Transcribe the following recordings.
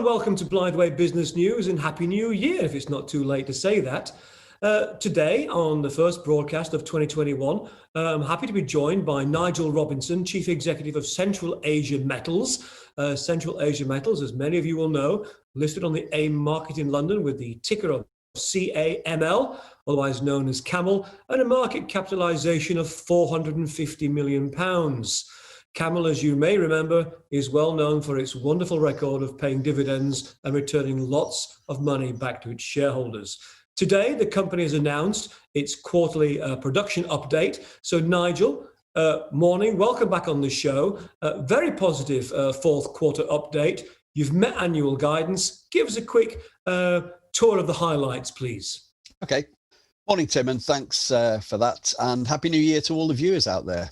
and welcome to Blythe Business News, and Happy New Year, if it's not too late to say that. Today, on the first broadcast of 2021, I'm happy to be joined by Nigel Robinson, Chief Executive of Central Asia Metals. Central Asia Metals, as many of you will know, listed on the AIM market in London with the ticker of CAML, otherwise known as CAML, and a market capitalisation of £450 million. CAML, as you may remember, is well known for its wonderful record of paying dividends and returning lots of money back to its shareholders. Today, the company has announced its quarterly production update. So Nigel, morning, welcome back on the show. Very positive fourth quarter update. You've met annual guidance. Give us a quick tour of the highlights, please. Okay. Morning, Tim, and thanks for that. And Happy New Year to all the viewers out there.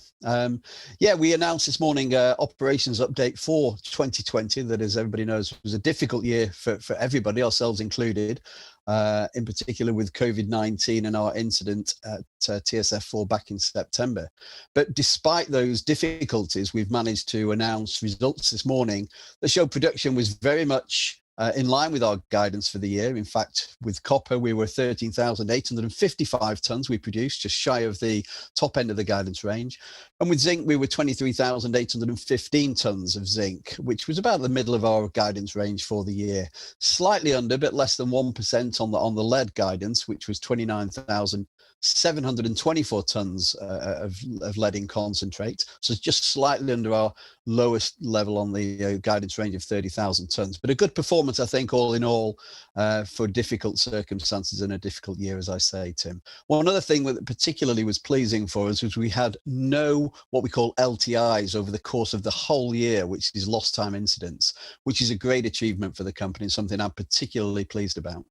We announced this morning operations update for 2020 that, as everybody knows, was a difficult year for everybody, ourselves included, in particular with COVID-19 and our incident at TSF4 back in September. But despite those difficulties, we've managed to announce results this morning that show production was very much in line with our guidance for the year. In fact, with copper, we were 13,855 tonnes we produced, just shy of the top end of the guidance range. And with zinc, we were 23,815 tonnes of zinc, which was about the middle of our guidance range for the year. Slightly under, but less than 1% on the lead guidance, which was 29,724 tonnes of lead in concentrate. So it's just slightly under our lowest level on the guidance range of 30,000 tonnes. But a good performance, I think, all in all, for difficult circumstances and a difficult year, as I say, Tim. One other thing that particularly was pleasing for us was we had no what we call LTIs over the course of the whole year, which is lost time incidents, which is a great achievement for the company and something I'm particularly pleased about.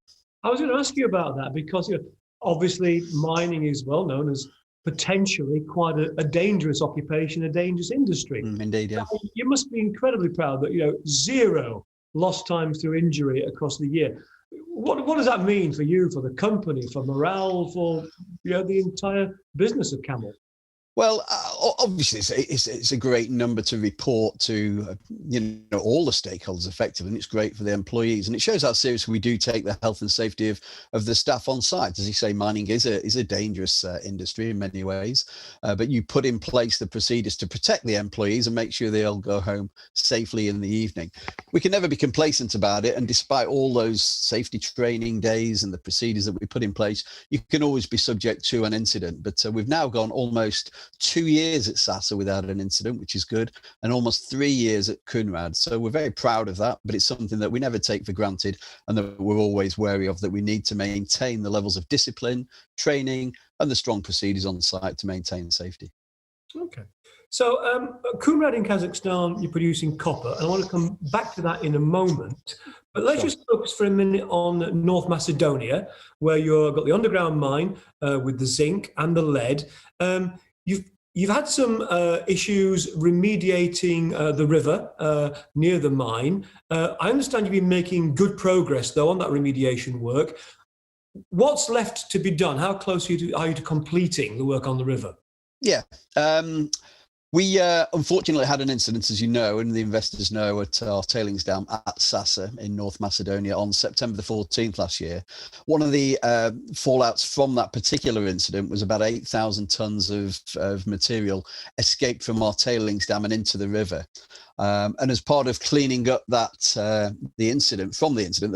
I was going to ask you about that because obviously mining is well known as potentially quite a dangerous occupation, a dangerous industry. Indeed, yeah. You must be incredibly proud that, zero lost times through injury across the year. What does that mean for you, for the company, for morale, for the entire business of CAML? Well, obviously, it's a great number to report to all the stakeholders effectively, and it's great for the employees, and it shows how seriously we do take the health and safety of the staff on site. As you say, mining is a dangerous industry in many ways, but you put in place the procedures to protect the employees and make sure they all go home safely in the evening. We can never be complacent about it, and despite all those safety training days and the procedures that we put in place, you can always be subject to an incident. But we've now gone almost 2 years at Sasa without an incident, which is good, and almost 3 years at Kounrad. So we're very proud of that, but it's something that we never take for granted and that we're always wary of, that we need to maintain the levels of discipline, training, and the strong procedures on site to maintain safety. Okay. So Kounrad in Kazakhstan, you're producing copper, and I want to come back to that in a moment. But let's just focus for a minute on North Macedonia, where you've got the underground mine with the zinc and the lead. You've had some issues remediating the river near the mine. I understand you've been making good progress, though, on that remediation work. What's left to be done? How close are you to completing the work on the river? Yeah. We unfortunately had an incident, as you know, and the investors know, at our tailings dam at Sasa in North Macedonia on September the 14th last year. One of the fallouts from that particular incident was about 8,000 tonnes of material escaped from our tailings dam and into the river. And as part of cleaning up the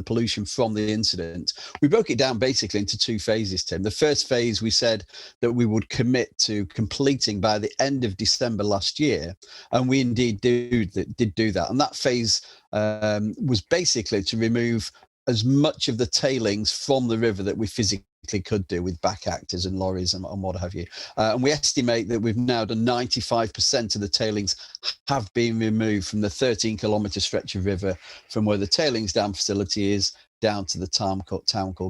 pollution from the incident, we broke it down basically into 2 phases, Tim. The first phase, we said that we would commit to completing by the end of December last year, and we indeed did do that. And that phase was basically to remove as much of the tailings from the river that we physically could do with back actors and lorries and what have you. And we estimate that we've now done 95% of the tailings have been removed from the 13-kilometre stretch of river from where the tailings dam facility is down to the town called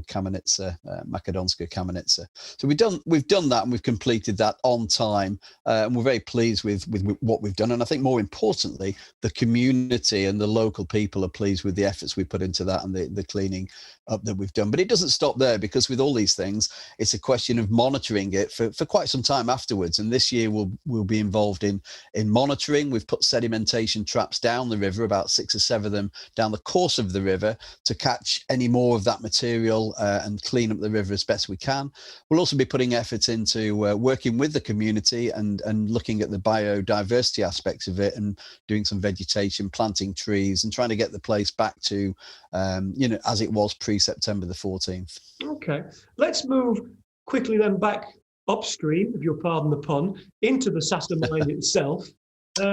Kamenitsa, Makedonska Kamenitsa. So we've done that, and we've completed that on time, and we're very pleased with what we've done. And I think more importantly, the community and the local people are pleased with the efforts we put into that and the cleaning up that we've done. But it doesn't stop there, because with all these things, it's a question of monitoring it for quite some time afterwards. And this year we'll be involved in monitoring. We've put sedimentation traps down the river, about 6 or 7 of them down the course of the river, to catch any more of that material and clean up the river as best we can. We'll also be putting efforts into working with the community and looking at the biodiversity aspects of it, and doing some vegetation, planting trees, and trying to get the place back to as it was pre-September the 14th. Okay, let's move quickly then back upstream, if you'll pardon the pun, into the Saka Mine itself.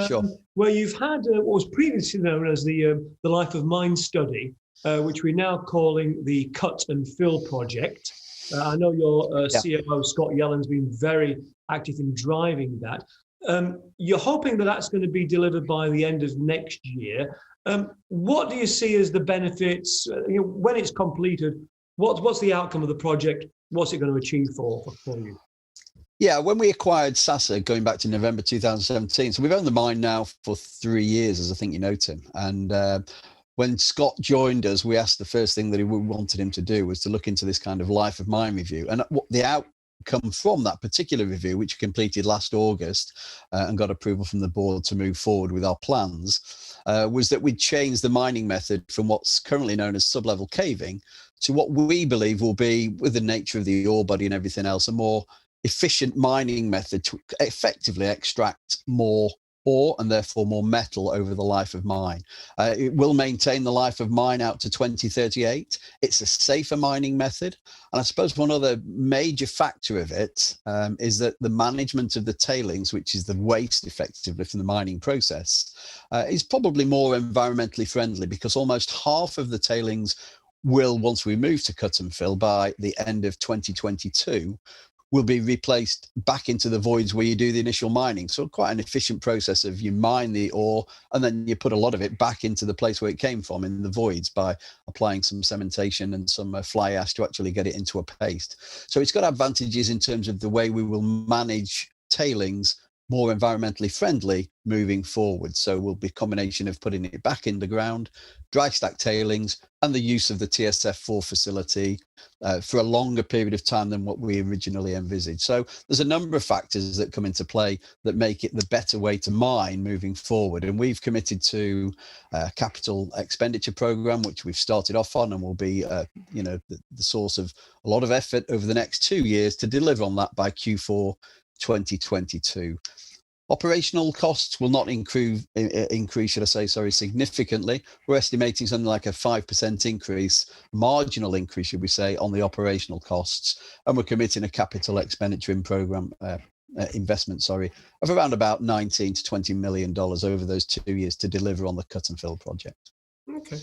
Sure. Where you've had what was previously known as the Life of Mine study, which we're now calling the Cut and Fill project. I know your COO, Scott Yellen's been very active in driving that. You're hoping that that's going to be delivered by the end of next year. What do you see as the benefits, when it's completed? What's the outcome of the project? What's it going to achieve for you? Yeah, when we acquired Sasa, going back to November 2017, so we've owned the mine now for 3 years, as I think you know, Tim. And when Scott joined us, we asked the first thing that we wanted him to do was to look into this kind of life of mine review. And what the outcome from that particular review, which completed last August and got approval from the board to move forward with our plans, was that we'd changed the mining method from what's currently known as sublevel caving to what we believe will be, with the nature of the ore body and everything else, a more efficient mining method to effectively extract more ore and therefore more metal over the life of mine. It will maintain the life of mine out to 2038. It's a safer mining method. And I suppose one other major factor of it is that the management of the tailings, which is the waste effectively from the mining process, is probably more environmentally friendly, because almost half of the tailings will, once we move to cut and fill by the end of 2022, will be replaced back into the voids where you do the initial mining. So quite an efficient process of you mine the ore and then you put a lot of it back into the place where it came from, in the voids, by applying some cementation and some fly ash to actually get it into a paste. So it's got advantages in terms of the way we will manage tailings, more environmentally friendly moving forward. So we'll be a combination of putting it back in the ground, dry stack tailings, and the use of the TSF4 facility for a longer period of time than what we originally envisaged. So there's a number of factors that come into play that make it the better way to mine moving forward. And we've committed to a capital expenditure program, which we've started off on, and will be the source of a lot of effort over the next 2 years to deliver on that by Q4 2022. Operational costs will not increase, significantly. We're estimating something like a 5% increase, marginal increase, should we say, on the operational costs. And we're committing a capital expenditure investment of around about $19 to $20 million over those 2 years to deliver on the cut and fill project. Okay.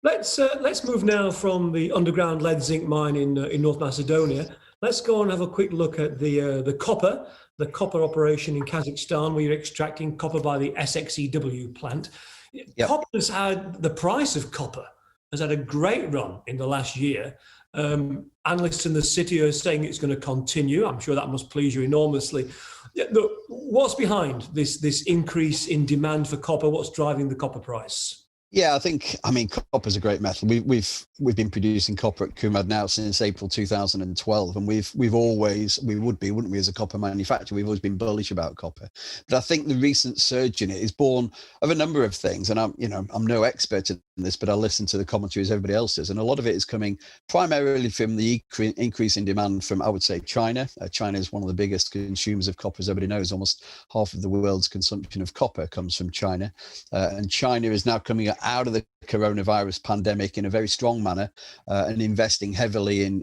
Let's move now from the underground lead zinc mine in North Macedonia. Let's go and have a quick look at the copper operation in Kazakhstan, where you're extracting copper by the SXEW plant. Yep. The price of copper has had a great run in the last year. Analysts in the city are saying it's going to continue. I'm sure that must please you enormously. Look, what's behind this increase in demand for copper? What's driving the copper price? Yeah, copper is a great metal. We've been producing copper at Kumad now since April 2012, and we would be, wouldn't we, as a copper manufacturer? We've always been bullish about copper. But I think the recent surge in it is born of a number of things, and I'm no expert in this, but I listen to the commentary as everybody else does, and a lot of it is coming primarily from the increase in demand from, I would say, China. China is one of the biggest consumers of copper, as everybody knows. Almost half of the world's consumption of copper comes from China, and China is now coming out of the coronavirus pandemic in a very strong manner and investing heavily in,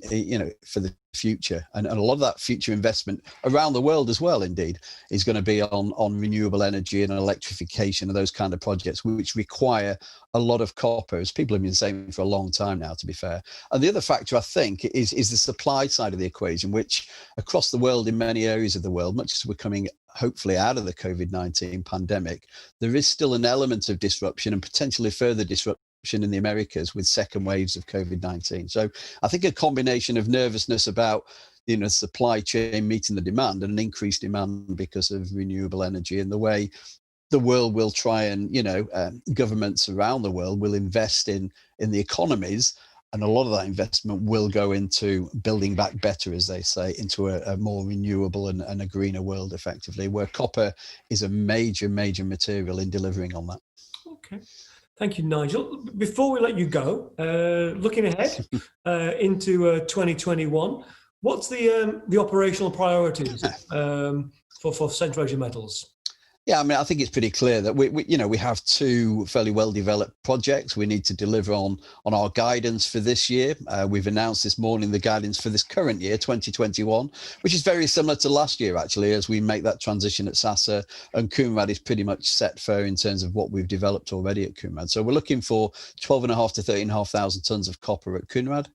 for the future. And a lot of that future investment around the world as well, indeed, is going to be on renewable energy and electrification of those kind of projects, which require a lot of copper, as people have been saying for a long time now, to be fair. And the other factor, I think, is the supply side of the equation, which across the world, in many areas of the world, much as we're coming hopefully out of the COVID-19 pandemic, there is still an element of disruption and potentially further disruption disruption in the Americas with second waves of COVID-19. So I think a combination of nervousness about supply chain meeting the demand and an increased demand because of renewable energy, and the way the world will try and, governments around the world will invest in the economies. And a lot of that investment will go into building back better, as they say, into a more renewable and a greener world, effectively, where copper is a major, major material in delivering on that. Okay. Thank you, Nigel. Before we let you go, looking ahead into 2021, what's the operational priorities for Central Asia Metals? Yeah, I mean, I think it's pretty clear that we have two fairly well-developed projects. We need to deliver on our guidance for this year. We've announced this morning the guidance for this current year, 2021, which is very similar to last year, actually, as we make that transition at Sasa. And Kounrad is pretty much set for in terms of what we've developed already at Kounrad. So we're looking for 12,500 to 13,500 tons of copper at Kounrad,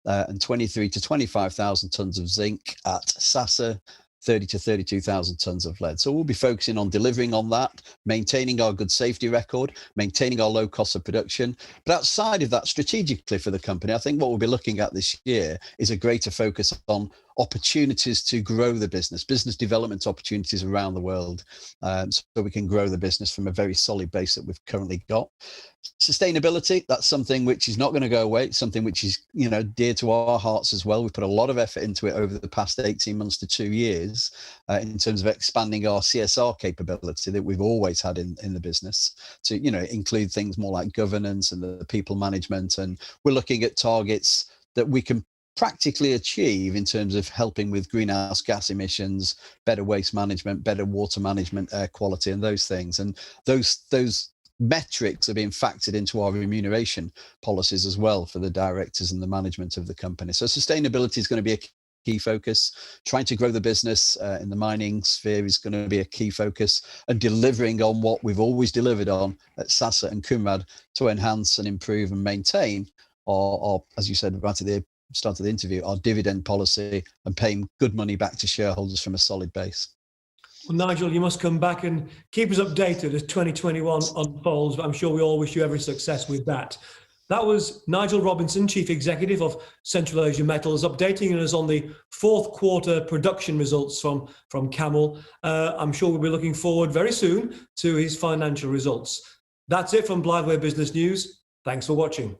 and 23 to 25,000 tons of zinc at Sasa, 30 to 32,000 tons of lead. So we'll be focusing on delivering on that, maintaining our good safety record, maintaining our low cost of production. But outside of that, strategically for the company, I think what we'll be looking at this year is a greater focus on opportunities to grow the business development opportunities around the world, so we can grow the business from a very solid base that we've currently got. Sustainability, that's something which is not going to go away. It's something which is, dear to our hearts as well. We've put a lot of effort into it over the past 18 months to 2 years in terms of expanding our CSR capability that we've always had in the business to, include things more like governance and the people management. And we're looking at targets that we can practically achieve in terms of helping with greenhouse gas emissions, better waste management, better water management, air quality, and those things. And those metrics are being factored into our remuneration policies as well for the directors and the management of the company. So sustainability is going to be a key focus. Trying to grow the business in the mining sphere is going to be a key focus, and delivering on what we've always delivered on at Sasa and Kounrad to enhance and improve and maintain our, as you said right at the start of the interview, our dividend policy and paying good money back to shareholders from a solid base. Well, Nigel, you must come back and keep us updated as 2021 unfolds, but I'm sure we all wish you every success with that. That was Nigel Robinson, Chief Executive of Central Asia Metals, updating us on the fourth quarter production results from CAML. I'm sure we'll be looking forward very soon to his financial results. That's it from Blythe Business News. Thanks for watching.